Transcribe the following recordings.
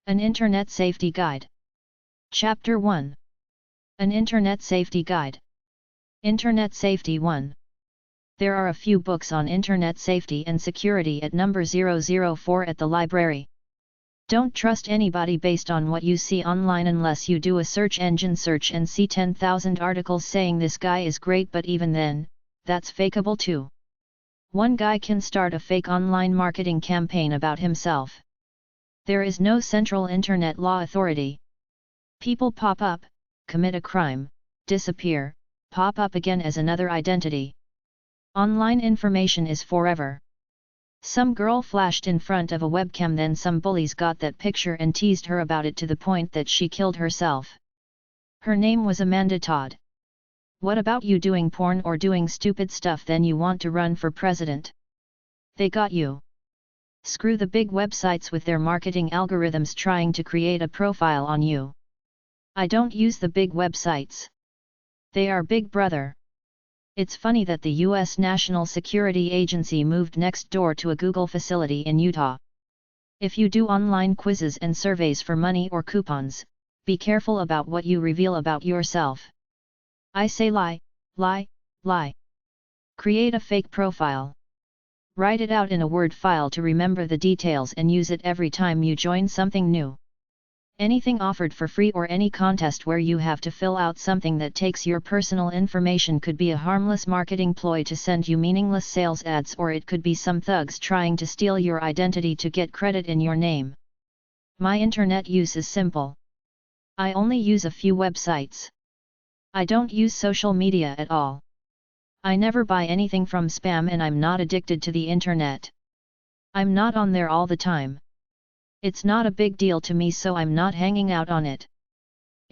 An Internet Safety Guide. Chapter 1. An Internet Safety Guide. Internet Safety 1. There are a few books on Internet safety and security at number 004 at the library. Don't trust anybody based on what you see online unless you do a search engine search and see 10,000 articles saying this guy is great, but even then, that's fakeable too. One guy can start a fake online marketing campaign about himself. There is no central internet law authority. People pop up, commit a crime, disappear, pop up again as another identity. Online information is forever. Some girl flashed in front of a webcam, then some bullies got that picture and teased her about it to the point that she killed herself. Her name was Amanda Todd. What about you doing porn or doing stupid stuff then you want to run for president? They got you. Screw the big websites with their marketing algorithms trying to create a profile on you. I don't use the big websites. They are Big Brother. It's funny that the U.S. National Security Agency moved next door to a Google facility in Utah. If you do online quizzes and surveys for money or coupons, be careful about what you reveal about yourself. I say lie, lie, lie. Create a fake profile. Write it out in a Word file to remember the details and use it every time you join something new. Anything offered for free or any contest where you have to fill out something that takes your personal information could be a harmless marketing ploy to send you meaningless sales ads, or it could be some thugs trying to steal your identity to get credit in your name. My internet use is simple. I only use a few websites. I don't use social media at all. I never buy anything from spam, and I'm not addicted to the internet. I'm not on there all the time. It's not a big deal to me, so I'm not hanging out on it.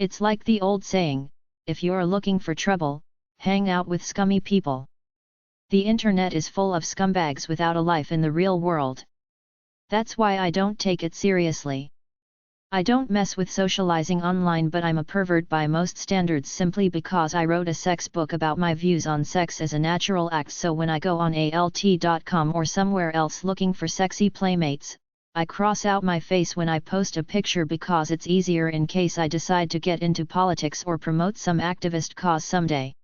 It's like the old saying, if you're looking for trouble, hang out with scummy people. The internet is full of scumbags without a life in the real world. That's why I don't take it seriously. I don't mess with socializing online, but I'm a pervert by most standards simply because I wrote a sex book about my views on sex as a natural act, so when I go on alt.com or somewhere else looking for sexy playmates, I cross out my face when I post a picture because it's easier in case I decide to get into politics or promote some activist cause someday.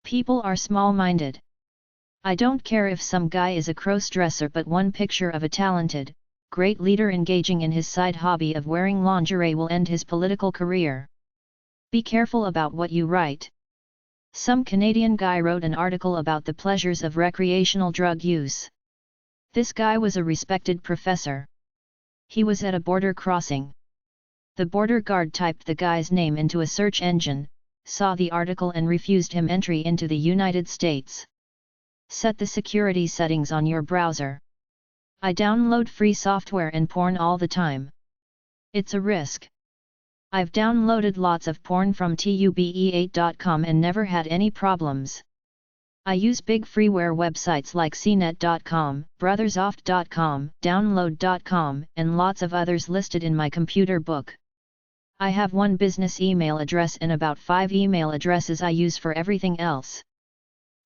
People are small-minded. I don't care if some guy is a cross-dresser, but one picture of a talented, great leader engaging in his side hobby of wearing lingerie will end his political career. Be careful about what you write. Some Canadian guy wrote an article about the pleasures of recreational drug use. This guy was a respected professor. He was at a border crossing. The border guard typed the guy's name into a search engine, saw the article and refused him entry into the United States. Set the security settings on your browser. I download free software and porn all the time. It's a risk. I've downloaded lots of porn from tube8.com and never had any problems. I use big freeware websites like cnet.com, brothersoft.com, download.com, and lots of others listed in my computer book. I have one business email address and about 5 email addresses I use for everything else.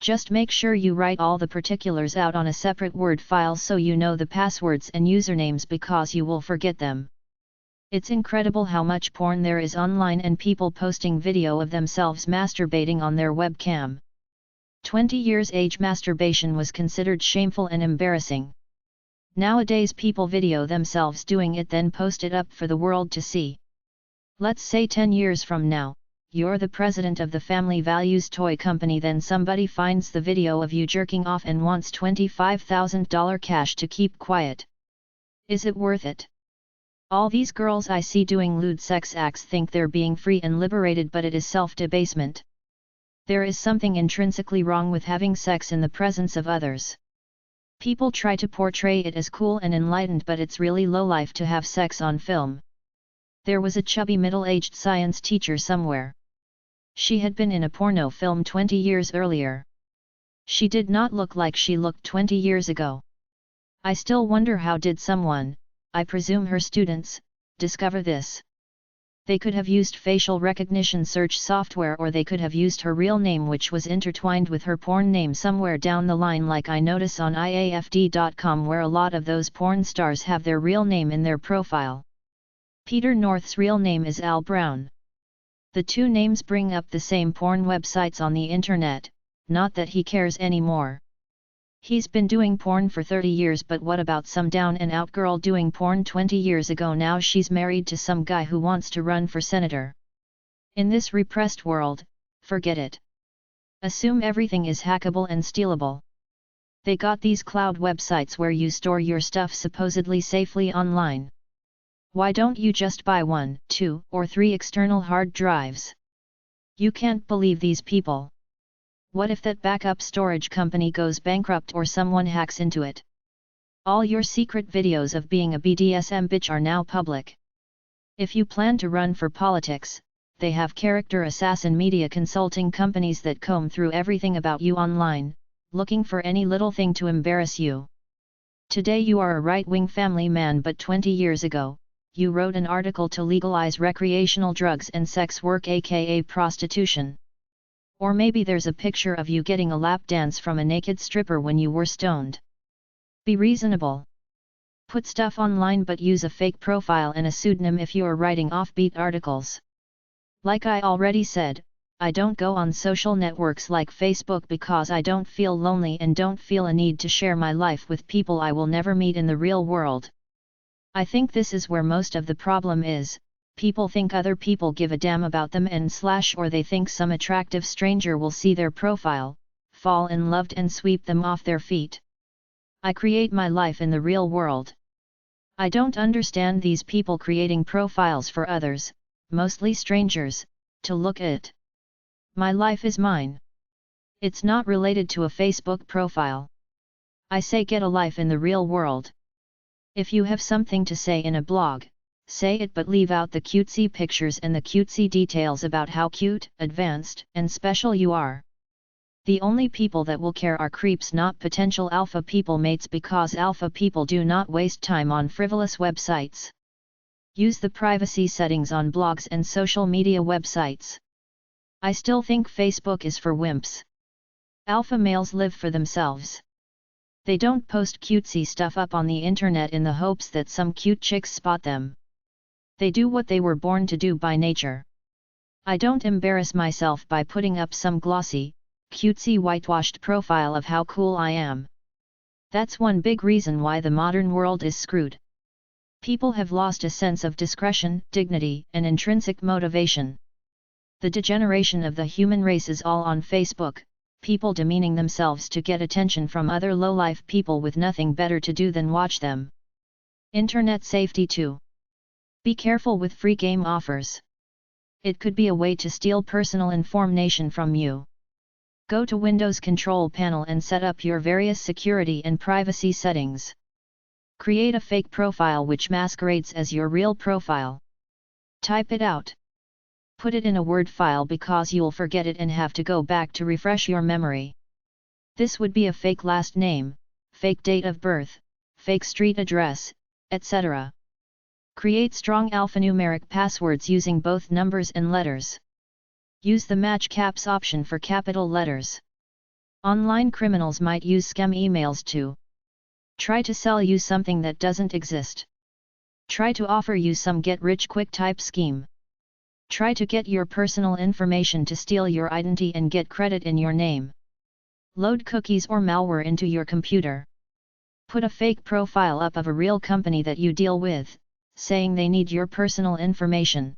Just make sure you write all the particulars out on a separate Word file so you know the passwords and usernames, because you will forget them. It's incredible how much porn there is online and people posting video of themselves masturbating on their webcam. 20 years age masturbation was considered shameful and embarrassing. Nowadays people video themselves doing it, then post it up for the world to see. Let's say 10 years from now, you're the president of the Family Values toy company, then somebody finds the video of you jerking off and wants $25,000 cash to keep quiet. Is it worth it? All these girls I see doing lewd sex acts think they're being free and liberated, but it is self-debasement. There is something intrinsically wrong with having sex in the presence of others. People try to portray it as cool and enlightened, but it's really lowlife to have sex on film. There was a chubby middle-aged science teacher somewhere. She had been in a porno film 20 years earlier. She did not look like she looked 20 years ago. I still wonder how did someone, I presume her students, discover this. They could have used facial recognition search software, or they could have used her real name, which was intertwined with her porn name somewhere down the line, like I notice on IAFD.com, where a lot of those porn stars have their real name in their profile. Peter North's real name is Al Brown. The two names bring up the same porn websites on the internet, not that he cares anymore. He's been doing porn for 30 years, but what about some down-and-out girl doing porn 20 years ago? Now she's married to some guy who wants to run for senator. In this repressed world, forget it. Assume everything is hackable and stealable. They got these cloud websites where you store your stuff supposedly safely online. Why don't you just buy 1, 2, or 3 external hard drives? You can't believe these people. What if that backup storage company goes bankrupt or someone hacks into it? All your secret videos of being a BDSM bitch are now public. If you plan to run for politics, they have character assassin media consulting companies that comb through everything about you online, looking for any little thing to embarrass you. Today you are a right-wing family man, but 20 years ago, you wrote an article to legalize recreational drugs and sex work, aka prostitution. Or maybe there's a picture of you getting a lap dance from a naked stripper when you were stoned. Be reasonable. Put stuff online, but use a fake profile and a pseudonym if you're writing offbeat articles. Like I already said, I don't go on social networks like Facebook because I don't feel lonely and don't feel a need to share my life with people I will never meet in the real world. I think this is where most of the problem is. People think other people give a damn about them or they think some attractive stranger will see their profile, fall in love and sweep them off their feet. I create my life in the real world. I don't understand these people creating profiles for others, mostly strangers, to look at. My life is mine. It's not related to a Facebook profile. I say get a life in the real world. If you have something to say in a blog, say it, but leave out the cutesy pictures and the cutesy details about how cute, advanced, and special you are. The only people that will care are creeps, not potential alpha people mates, because alpha people do not waste time on frivolous websites. Use the privacy settings on blogs and social media websites. I still think Facebook is for wimps. Alpha males live for themselves. They don't post cutesy stuff up on the internet in the hopes that some cute chicks spot them. They do what they were born to do by nature. I don't embarrass myself by putting up some glossy, cutesy whitewashed profile of how cool I am. That's one big reason why the modern world is screwed. People have lost a sense of discretion, dignity, and intrinsic motivation. The degeneration of the human race is all on Facebook, people demeaning themselves to get attention from other low-life people with nothing better to do than watch them. Internet safety too. Be careful with free game offers. It could be a way to steal personal information from you. Go to Windows Control Panel and set up your various security and privacy settings. Create a fake profile which masquerades as your real profile. Type it out. Put it in a Word file because you'll forget it and have to go back to refresh your memory. This would be a fake last name, fake date of birth, fake street address, etc. Create strong alphanumeric passwords using both numbers and letters. Use the match caps option for capital letters. Online criminals might use scam emails to try to sell you something that doesn't exist. Try to offer you some get-rich-quick type scheme. Try to get your personal information to steal your identity and get credit in your name. Load cookies or malware into your computer. Put a fake profile up of a real company that you deal with, saying they need your personal information.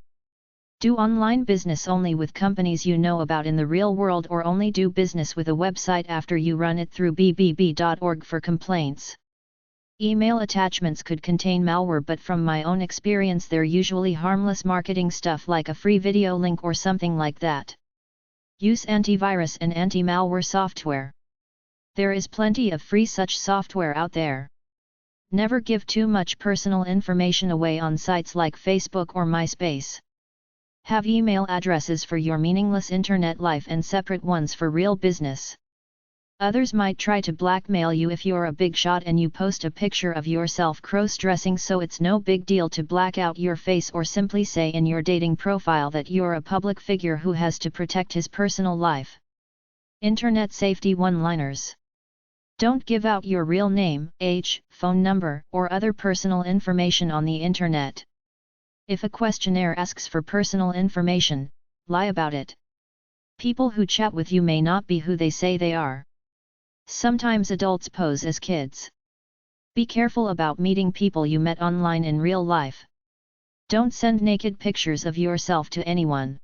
Do online business only with companies you know about in the real world, or only do business with a website after you run it through bbb.org for complaints. Email attachments could contain malware, but from my own experience they're usually harmless marketing stuff like a free video link or something like that. Use antivirus and anti-malware software. There is plenty of free such software out there. Never give too much personal information away on sites like Facebook or MySpace. Have email addresses for your meaningless internet life and separate ones for real business. Others might try to blackmail you if you're a big shot and you post a picture of yourself cross-dressing, so it's no big deal to black out your face or simply say in your dating profile that you're a public figure who has to protect his personal life. Internet safety one-liners. Don't give out your real name, age, phone number, or other personal information on the internet. If a questionnaire asks for personal information, lie about it. People who chat with you may not be who they say they are. Sometimes adults pose as kids. Be careful about meeting people you met online in real life. Don't send naked pictures of yourself to anyone.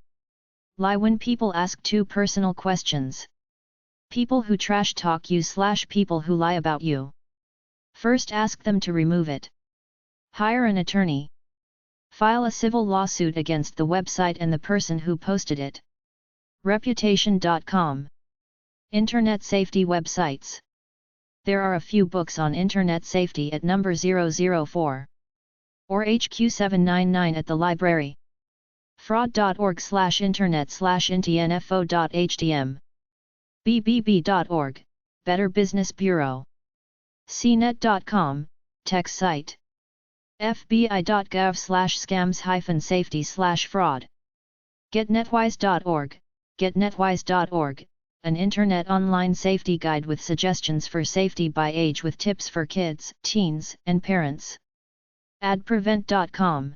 Lie when people ask too personal questions. People who trash talk you/people who lie about you. First ask them to remove it. Hire an attorney. File a civil lawsuit against the website and the person who posted it. Reputation.com. Internet safety websites. There are a few books on internet safety at number 004. Or HQ799 at the library. fraud.org/internet/ntnfo.htm. bbb.org, Better Business Bureau. cnet.com, tech site. fbi.gov/scams-safety/fraud. getnetwise.org, getnetwise.org, an internet online safety guide with suggestions for safety by age with tips for kids, teens, and parents. adprevent.com.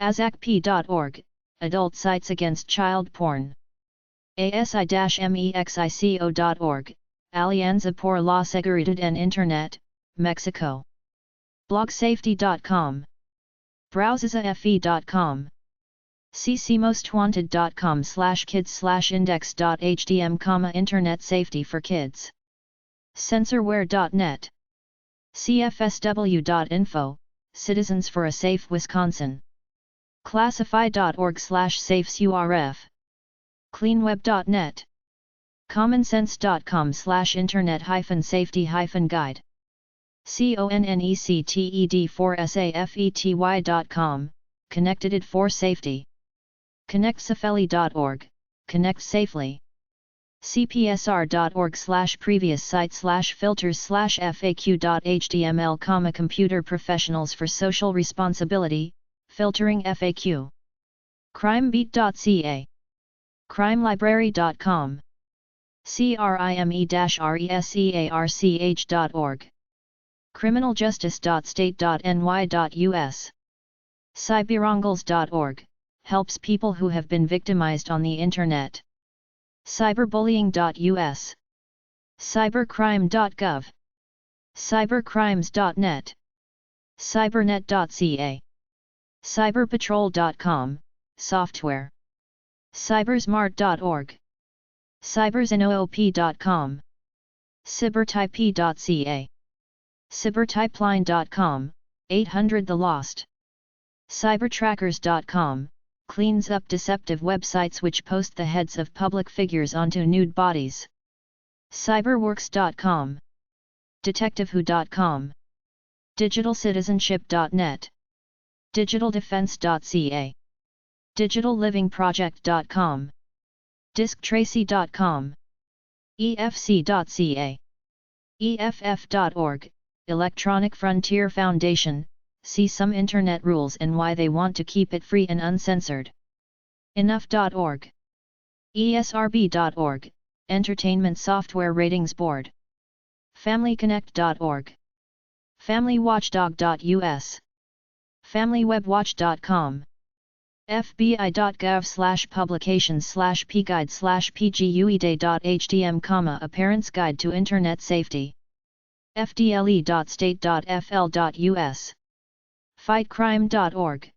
asacp.org, adult sites against child porn. asi-mexico.org, Alianza por la Seguridad en Internet, Mexico. blogsafety.com. browsesafe.com. ccmostwanted.com/kids/index.htm, internet safety for kids. censorware.net. cfsw.info, Citizens for a Safe Wisconsin. classify.org/safesurf. cleanweb.net. commonsense.com/internet-safety-guide. connected4safety.com, Connected for Safety. connectsafely.org, Connect Safely. cpsr.org/previous site/filters/faq.html, Computer Professionals for Social Responsibility, Filtering FAQ. crimebeat.ca. crimelibrary.com. crime-research.org. criminaljustice.state.ny.us. cyberangles.org, helps people who have been victimized on the internet. cyberbullying.us. cybercrime.gov. cybercrimes.net. cybernet.ca. cyberpatrol.com, software. cybersmart.org. cybersnoop.com. cybertype.ca. cybertypeline.com, 800 The Lost. cybertrackers.com, cleans up deceptive websites which post the heads of public figures onto nude bodies. cyberworks.com. detectivewho.com. digitalcitizenship.net. digitaldefense.ca. digitallivingproject.com. disktracy.com. efc.ca. eff.org, Electronic Frontier Foundation, see some internet rules and why they want to keep it free and uncensored. enough.org. esrb.org, Entertainment Software Ratings Board. familyconnect.org. familywatchdog.us. familywebwatch.com. fbi.gov/publications/pguiday.htm, A Parent's Guide to Internet Safety. fdle.state.fl.us. fightcrime.org.